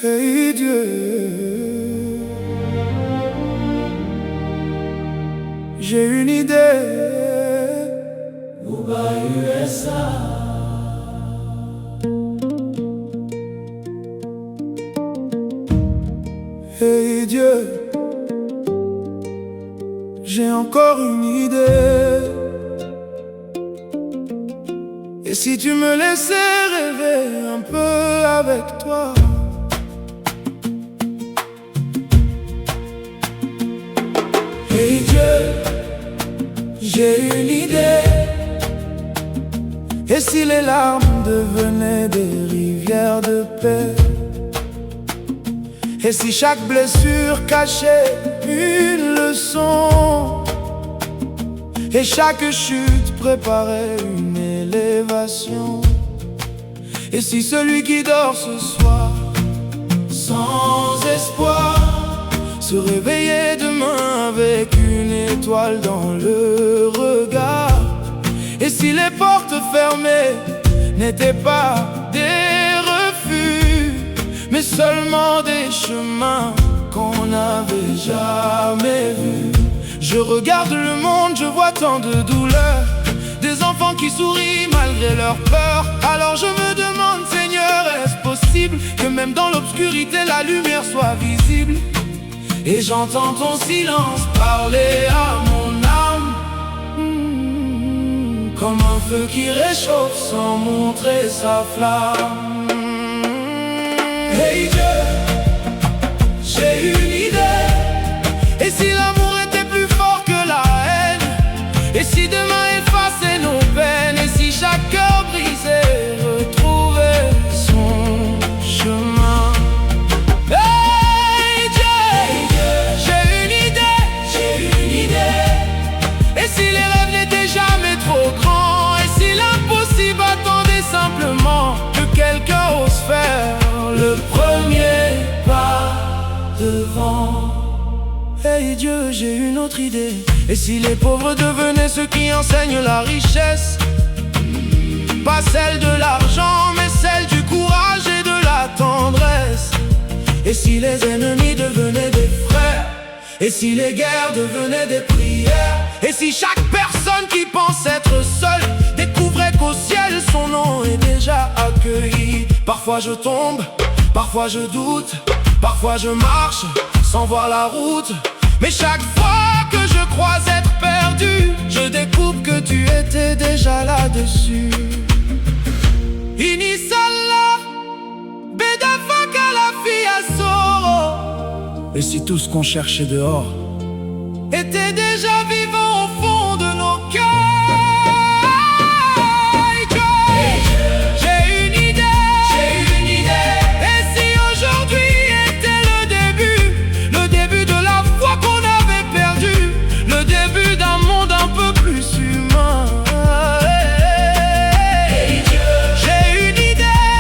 Hey Dieu, j'ai une idée. Bouba USA. Hey Dieu, j'ai encore une idée. Et si tu me laissais rêver un peu avec toi? Hey Dieu, j'ai une idée. Et si les larmes devenaient des rivières de paix? Et si chaque blessure cachait une leçon? Et chaque chute préparait une élévation? Et si celui qui dort ce soir, sans espoir, se réveillait demain avec une étoile dans le regard? Et si les portes fermées n'étaient pas des refuges, mais seulement des chemins qu'on n'avait jamais vus? Je regarde le monde, je vois tant de douleurs, des enfants qui sourient malgré leur peur. Alors je me demande, Seigneur, est-ce possible que même dans l'obscurité la lumière soit visible? Et j'entends ton silence parler à mon âme, comme un feu qui réchauffe sans montrer sa flamme. Hey Dieu, j'ai une idée. Et si l'amour était plus fort que la haine? Et si demain effaçait nos peines? Et si chaque cœur brisé retrouvait son chemin? Hey Dieu, j'ai une idée. Et si les rêves n'étaient jamais trop grands? Et si l'impossible attendait simplement que quelqu'un ose faire le premier pas devant? Hey Dieu, j'ai une autre idée. Et si les pauvres devenaient ceux qui enseignent la richesse? Pas celle de l'argent, mais celle du courage et de la tendresse. Et si les ennemis devenaient des frères? Et si les guerres devenaient des prières? Et si chaque personne qui pense être seule découvrait qu'au ciel son nom est déjà accueilli? Parfois je tombe, parfois je doute, parfois je marche sans voir la route. Mais chaque fois que je crois être perdu, je découvre que tu étais déjà là-dessus. Inisala, Bedafaka la fille à Soro. Et si tout ce qu'on cherchait dehors était déjà vivant au fond de nos cœurs? J'ai une idée. Et si aujourd'hui était le début de la foi qu'on avait perdue, le début d'un monde un peu plus humain? J'ai une idée.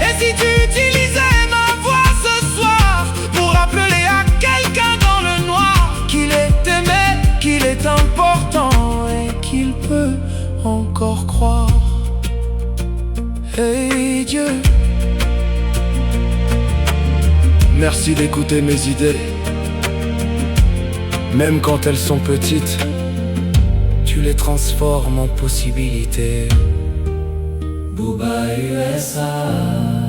Et si tu utilisais ma voix ce soir pour rappeler à quelqu'un dans le noir qu'il est aimé, qu'il est important et qu'il peut encore croire? Hey Dieu, merci d'écouter mes idées. Même quand elles sont petites, tu les transformes en possibilités. Bouba USA.